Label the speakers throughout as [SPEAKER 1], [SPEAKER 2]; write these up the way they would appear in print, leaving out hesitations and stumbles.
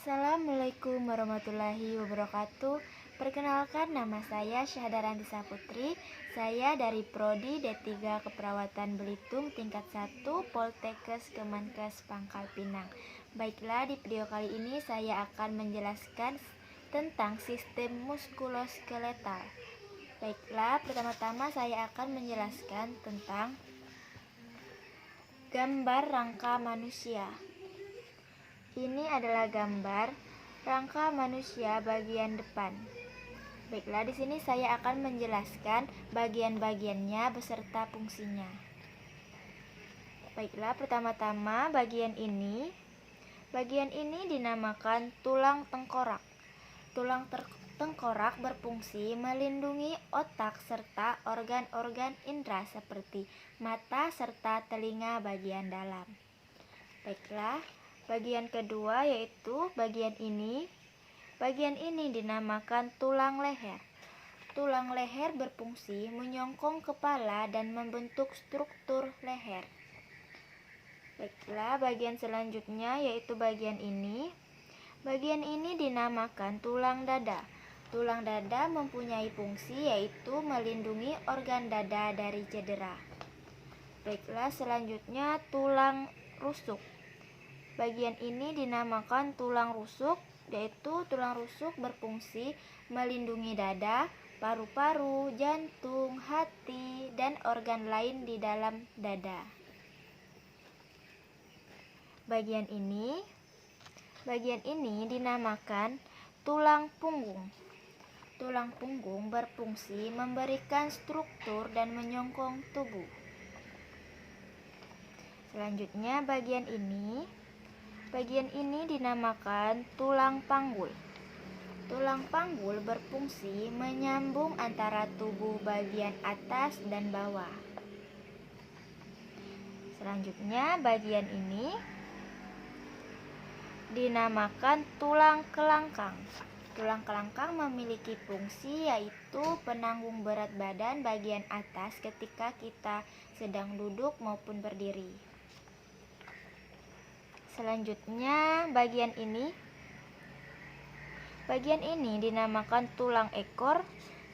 [SPEAKER 1] Assalamualaikum warahmatullahi wabarakatuh. Perkenalkan, nama saya Syahdaranti Saputri. Saya dari Prodi D3 Keperawatan Belitung tingkat 1 Poltekkes Kemenkes Pangkal Pinang. Baiklah, di video kali ini saya akan menjelaskan tentang sistem muskuloskeletal. Baiklah, pertama-tama saya akan menjelaskan tentang gambar rangka manusia. Ini adalah gambar rangka manusia bagian depan. Baiklah, di sini saya akan menjelaskan bagian-bagiannya beserta fungsinya. Baiklah, pertama-tama bagian ini dinamakan tulang tengkorak. Tulang tengkorak berfungsi melindungi otak serta organ-organ indera seperti mata serta telinga bagian dalam. Baiklah, bagian kedua yaitu bagian ini. Bagian ini dinamakan tulang leher. Tulang leher berfungsi menyongkong kepala dan membentuk struktur leher. Baiklah, bagian selanjutnya yaitu bagian ini. Bagian ini dinamakan tulang dada. Tulang dada mempunyai fungsi yaitu melindungi organ dada dari cedera. Baiklah, selanjutnya tulang rusuk. Bagian ini dinamakan tulang rusuk, yaitu tulang rusuk berfungsi melindungi dada, paru-paru, jantung, hati, dan organ lain di dalam dada. Bagian ini dinamakan tulang punggung. Tulang punggung berfungsi memberikan struktur dan menyongkong tubuh. Selanjutnya bagian ini dinamakan tulang panggul. Tulang panggul berfungsi menyambung antara tubuh bagian atas dan bawah. Selanjutnya bagian ini dinamakan tulang kelangkang. Tulang kelangkang memiliki fungsi yaitu penanggung berat badan bagian atas ketika kita sedang duduk maupun berdiri. Selanjutnya bagian ini dinamakan tulang ekor.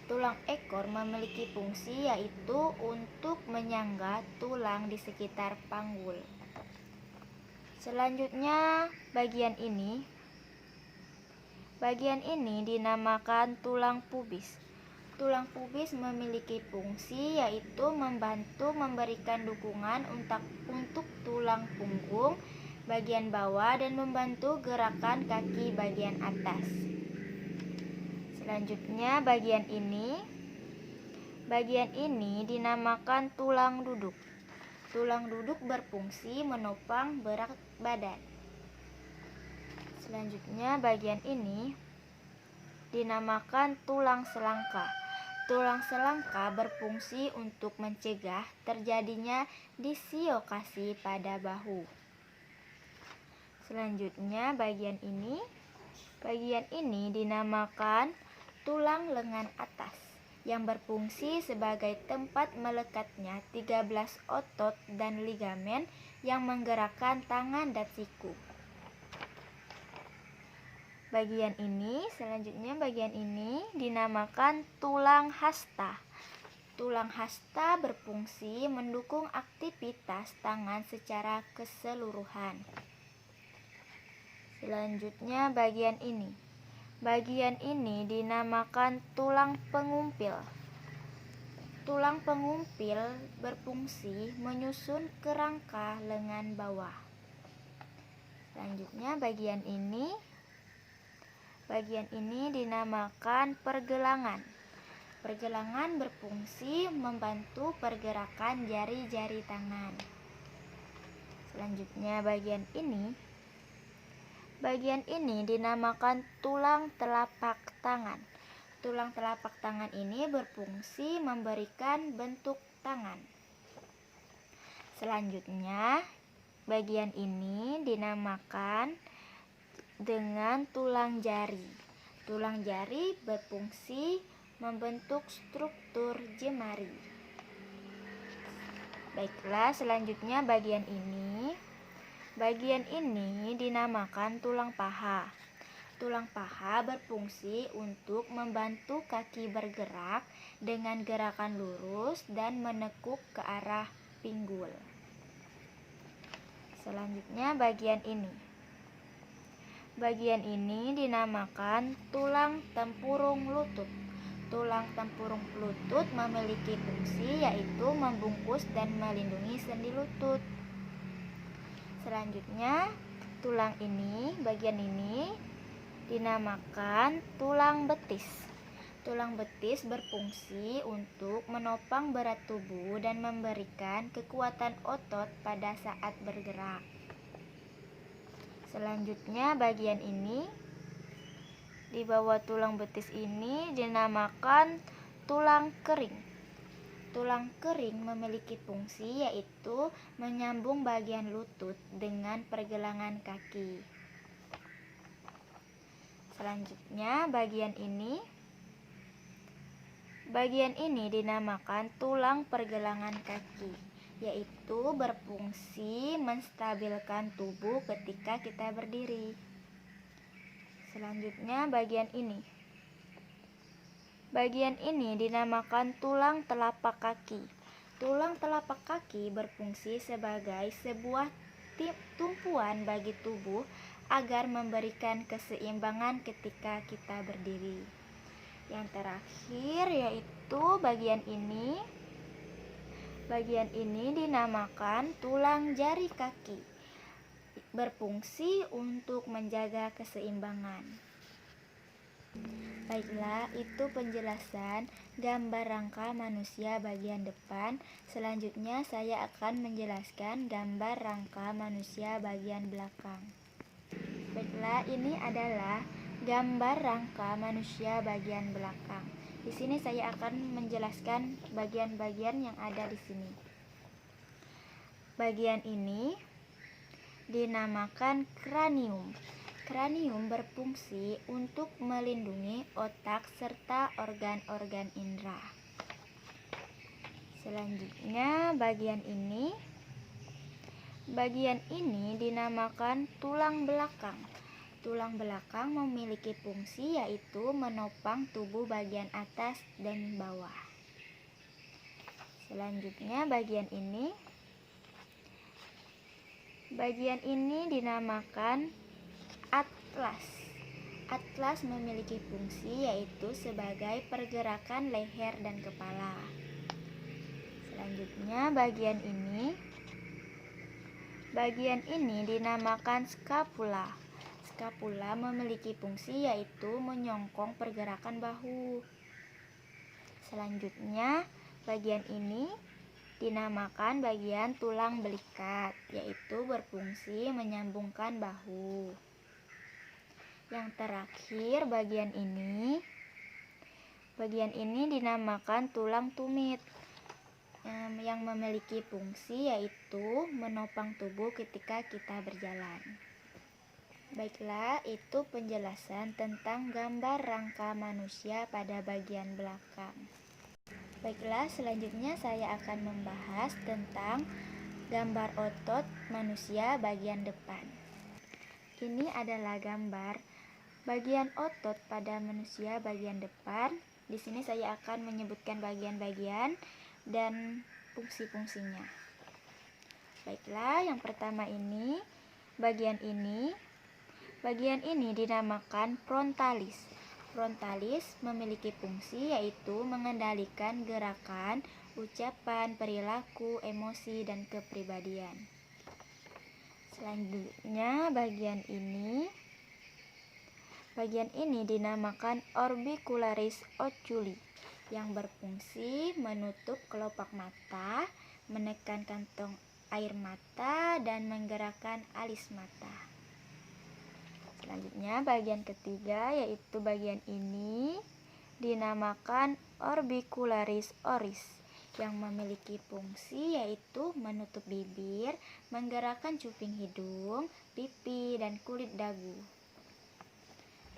[SPEAKER 1] Tulang ekor memiliki fungsi yaitu untuk menyangga tulang di sekitar panggul. Selanjutnya bagian ini dinamakan tulang pubis. Tulang pubis memiliki fungsi yaitu membantu memberikan dukungan untuk tulang punggung bagian bawah dan membantu gerakan kaki bagian atas. Selanjutnya bagian ini dinamakan tulang duduk. Tulang duduk berfungsi menopang berat badan. Selanjutnya bagian ini dinamakan tulang selangka. Tulang selangka berfungsi untuk mencegah terjadinya dislokasi pada bahu. Selanjutnya bagian ini dinamakan tulang lengan atas yang berfungsi sebagai tempat melekatnya 13 otot dan ligamen yang menggerakkan tangan dan siku. Bagian ini dinamakan tulang hasta. Tulang hasta berfungsi mendukung aktivitas tangan secara keseluruhan. Selanjutnya bagian ini dinamakan tulang pengumpil. Tulang pengumpil berfungsi menyusun kerangka lengan bawah. Selanjutnya bagian ini dinamakan pergelangan. Pergelangan berfungsi membantu pergerakan jari-jari tangan. Selanjutnya bagian ini dinamakan tulang telapak tangan. Tulang telapak tangan ini berfungsi memberikan bentuk tangan. Selanjutnya, bagian ini dinamakan dengan tulang jari. Tulang jari berfungsi membentuk struktur jemari. Baiklah, selanjutnya bagian ini dinamakan tulang paha. Tulang paha berfungsi untuk membantu kaki bergerak dengan gerakan lurus dan menekuk ke arah pinggul. Selanjutnya bagian ini. Bagian ini dinamakan tulang tempurung lutut. Tulang tempurung lutut memiliki fungsi yaitu membungkus dan melindungi sendi lutut. Selanjutnya, bagian ini dinamakan tulang betis. Tulang betis berfungsi untuk menopang berat tubuh dan memberikan kekuatan otot pada saat bergerak. Selanjutnya, bagian ini di bawah tulang betis ini dinamakan tulang kering. Tulang kering memiliki fungsi yaitu menyambung bagian lutut dengan pergelangan kaki. Selanjutnya, bagian ini dinamakan tulang pergelangan kaki, yaitu berfungsi menstabilkan tubuh ketika kita berdiri. Selanjutnya, bagian ini. Bagian ini dinamakan tulang telapak kaki. Tulang telapak kaki berfungsi sebagai sebuah tumpuan bagi tubuh agar memberikan keseimbangan ketika kita berdiri. Yang terakhir yaitu bagian ini. Bagian ini dinamakan tulang jari kaki. Berfungsi untuk menjaga keseimbangan. Baiklah, itu penjelasan gambar rangka manusia bagian depan. Selanjutnya saya akan menjelaskan gambar rangka manusia bagian belakang. Baiklah, ini adalah gambar rangka manusia bagian belakang. Di sini saya akan menjelaskan bagian-bagian yang ada di sini. Bagian ini dinamakan kranium. Kranium berfungsi untuk melindungi otak serta organ-organ indera. Selanjutnya, bagian ini dinamakan tulang belakang. Tulang belakang memiliki fungsi yaitu menopang tubuh bagian atas dan bawah. Selanjutnya, bagian ini dinamakan atlas. Atlas memiliki fungsi yaitu sebagai pergerakan leher dan kepala. Selanjutnya, bagian ini dinamakan skapula. Skapula memiliki fungsi yaitu menyongkong pergerakan bahu. Selanjutnya, bagian ini dinamakan bagian tulang belikat, yaitu berfungsi menyambungkan bahu. Yang terakhir, bagian ini dinamakan tulang tumit, yang memiliki fungsi yaitu menopang tubuh ketika kita berjalan. Baiklah, itu penjelasan tentang gambar rangka manusia pada bagian belakang. Baiklah, selanjutnya saya akan membahas tentang gambar otot manusia bagian depan. Ini adalah gambar bagian otot pada manusia bagian depan. Di sini saya akan menyebutkan bagian-bagian dan fungsi-fungsinya. Baiklah, yang pertama bagian ini dinamakan frontalis. Frontalis memiliki fungsi yaitu mengendalikan gerakan, ucapan, perilaku, emosi, dan kepribadian. Selanjutnya, bagian ini dinamakan orbicularis oculi, yang berfungsi menutup kelopak mata, menekan kantong air mata, dan menggerakkan alis mata. Selanjutnya, bagian ketiga yaitu bagian ini dinamakan orbicularis oris, yang memiliki fungsi yaitu menutup bibir, menggerakkan cuping hidung, pipi, dan kulit dagu.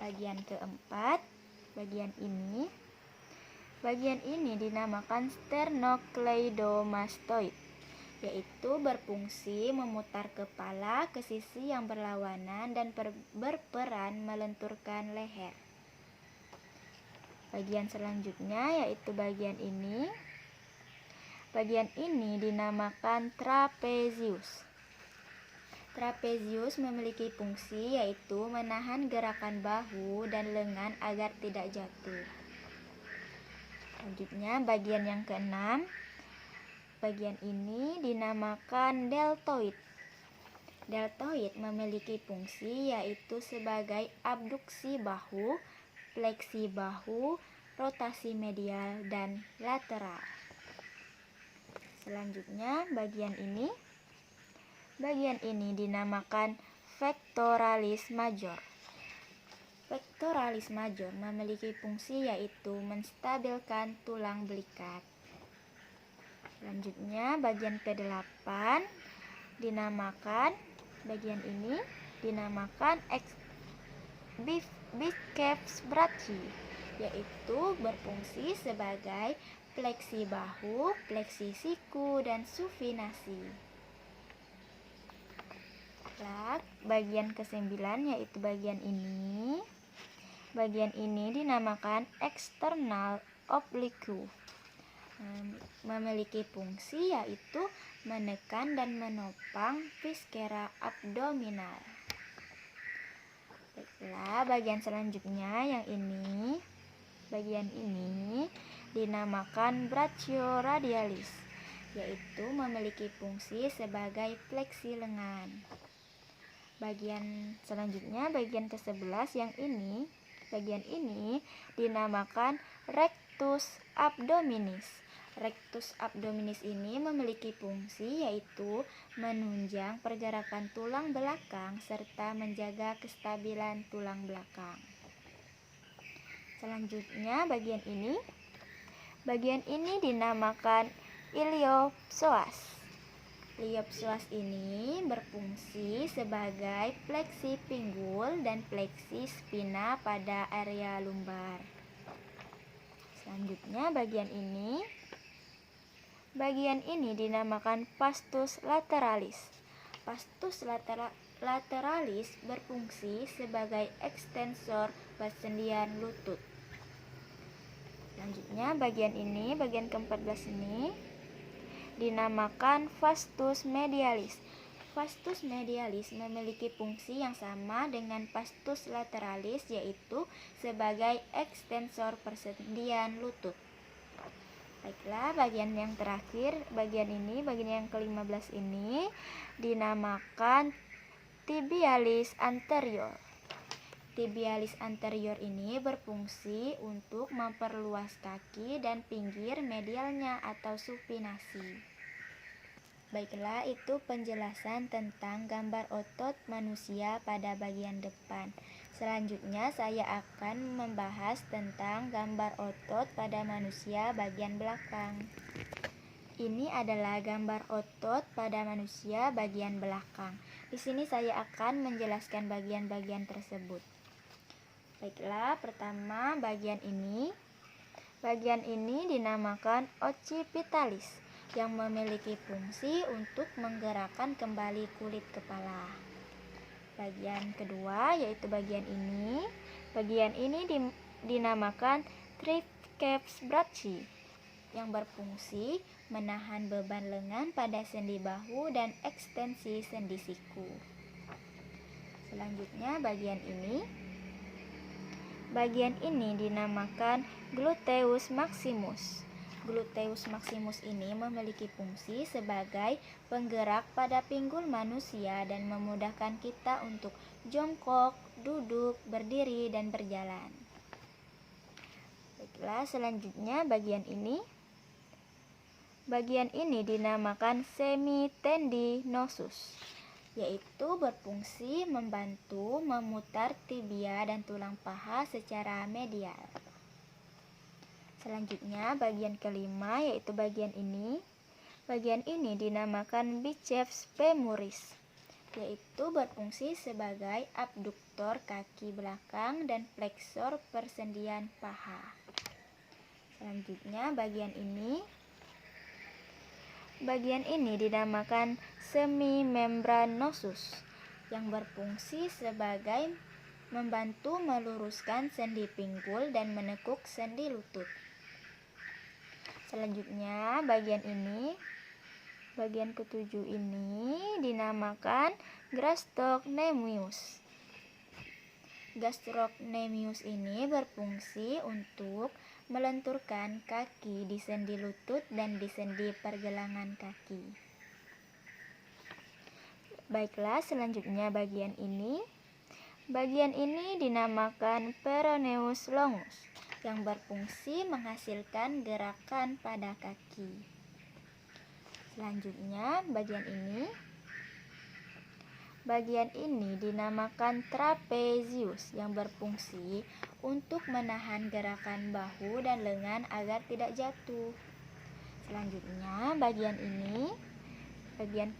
[SPEAKER 1] Bagian keempat, bagian ini dinamakan sternocleidomastoid, yaitu berfungsi memutar kepala ke sisi yang berlawanan dan berperan melenturkan leher. Bagian selanjutnya yaitu bagian ini. Bagian ini dinamakan trapezius. Trapezius memiliki fungsi yaitu menahan gerakan bahu dan lengan agar tidak jatuh. Selanjutnya bagian yang keenam. Bagian ini dinamakan deltoid. Deltoid memiliki fungsi yaitu sebagai abduksi bahu, fleksi bahu, rotasi medial dan lateral. Selanjutnya bagian ini. Bagian ini dinamakan pectoralis major. Pectoralis major memiliki fungsi yaitu menstabilkan tulang belikat. Selanjutnya bagian ke-8 dinamakan, bagian ini dinamakan biceps brachii, yaitu berfungsi sebagai fleksi bahu, fleksi siku, dan supinasi. Bagian ke-9 yaitu bagian ini. Bagian ini dinamakan external oblique. Memiliki fungsi yaitu menekan dan menopang viscera abdominal. Baiklah, bagian selanjutnya yang ini. Bagian ini dinamakan brachioradialis, yaitu memiliki fungsi sebagai fleksi lengan. Bagian selanjutnya, bagian ke-11 yang ini. Bagian ini dinamakan rectus abdominis. Rectus abdominis ini memiliki fungsi yaitu menunjang pergerakan tulang belakang serta menjaga kestabilan tulang belakang. Selanjutnya bagian ini. Bagian ini dinamakan iliopsoas. Iliopsoas ini berfungsi sebagai fleksi pinggul dan fleksi spina pada area lumbar. Selanjutnya bagian ini. Bagian ini dinamakan vastus lateralis. Vastus lateralis berfungsi sebagai ekstensor persendian lutut. Selanjutnya bagian ini, bagian ke-14 ini dinamakan vastus medialis. Vastus medialis memiliki fungsi yang sama dengan vastus lateralis, yaitu sebagai ekstensor persendian lutut. Baiklah, bagian yang terakhir, bagian ini, bagian yang ke-15 ini dinamakan tibialis anterior. Tibialis anterior ini berfungsi untuk memperluas kaki dan pinggir medialnya atau supinasi. Baiklah, itu penjelasan tentang gambar otot manusia pada bagian depan. Selanjutnya saya akan membahas tentang gambar otot pada manusia bagian belakang. Ini adalah gambar otot pada manusia bagian belakang. Di sini saya akan menjelaskan bagian-bagian tersebut. Baiklah, pertama bagian ini. Bagian ini dinamakan occipitalis, yang memiliki fungsi untuk menggerakkan kembali kulit kepala. Bagian kedua yaitu bagian ini. Bagian ini dinamakan triceps brachii, yang berfungsi menahan beban lengan pada sendi bahu dan ekstensi sendi siku. Selanjutnya bagian ini. Bagian ini dinamakan gluteus maximus. Gluteus maximus ini memiliki fungsi sebagai penggerak pada pinggul manusia dan memudahkan kita untuk jongkok, duduk, berdiri, dan berjalan. Baiklah, selanjutnya bagian ini. Bagian ini dinamakan semitendinosus, yaitu berfungsi membantu memutar tibia dan tulang paha secara medial. Selanjutnya bagian kelima yaitu bagian ini. Bagian ini dinamakan biceps femoris, yaitu berfungsi sebagai abduktor kaki belakang dan fleksor persendian paha. Selanjutnya bagian ini. Bagian ini dinamakan semimembranosus yang berfungsi sebagai membantu meluruskan sendi pinggul dan menekuk sendi lutut. Selanjutnya bagian ketujuh ini dinamakan gastrocnemius. Gastrocnemius ini berfungsi untuk melenturkan kaki di sendi lutut dan di sendi pergelangan kaki. Baiklah, selanjutnya bagian ini. Bagian ini dinamakan peroneus longus yang berfungsi menghasilkan gerakan pada kaki. Selanjutnya bagian ini. Bagian ini dinamakan trapezius yang berfungsi untuk menahan gerakan bahu dan lengan agar tidak jatuh. Selanjutnya bagian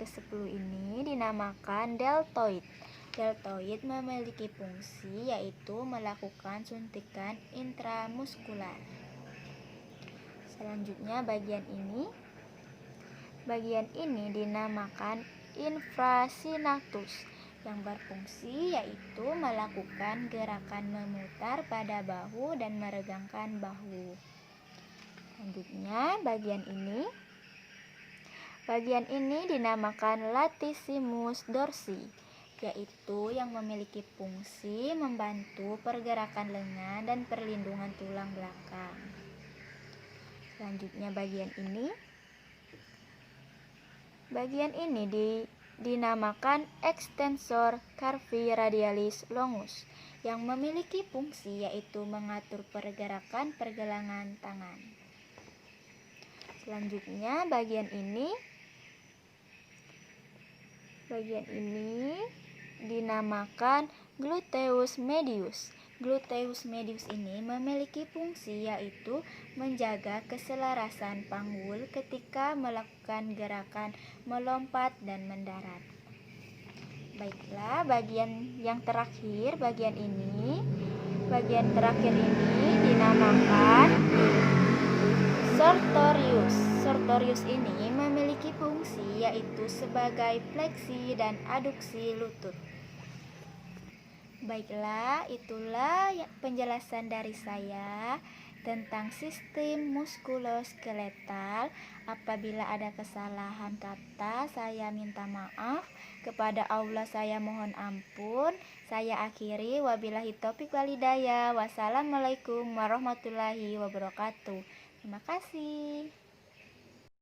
[SPEAKER 1] ke-10 ini dinamakan deltoid. Deltoid memiliki fungsi yaitu melakukan suntikan intramuskular. Selanjutnya bagian ini dinamakan infrasinatus yang berfungsi yaitu melakukan gerakan memutar pada bahu dan meregangkan bahu. Selanjutnya bagian ini dinamakan latissimus dorsi, yaitu yang memiliki fungsi membantu pergerakan lengan dan perlindungan tulang belakang. Selanjutnya bagian ini dinamakan extensor carpi radialis longus yang memiliki fungsi yaitu mengatur pergerakan pergelangan tangan. Selanjutnya bagian ini dinamakan gluteus medius. Gluteus medius ini memiliki fungsi yaitu menjaga keselarasan panggul ketika melakukan gerakan melompat dan mendarat. Baiklah, bagian terakhir ini dinamakan sartorius. Sartorius ini memiliki fungsi yaitu sebagai fleksi dan aduksi lutut. Baiklah, itulah penjelasan dari saya tentang sistem muskuloskeletal. Apabila ada kesalahan kata, saya minta maaf. Kepada Allah saya mohon ampun. Saya akhiri, wabillahi taufiq wal hidayah. Wassalamualaikum warahmatullahi wabarakatuh. Terima kasih.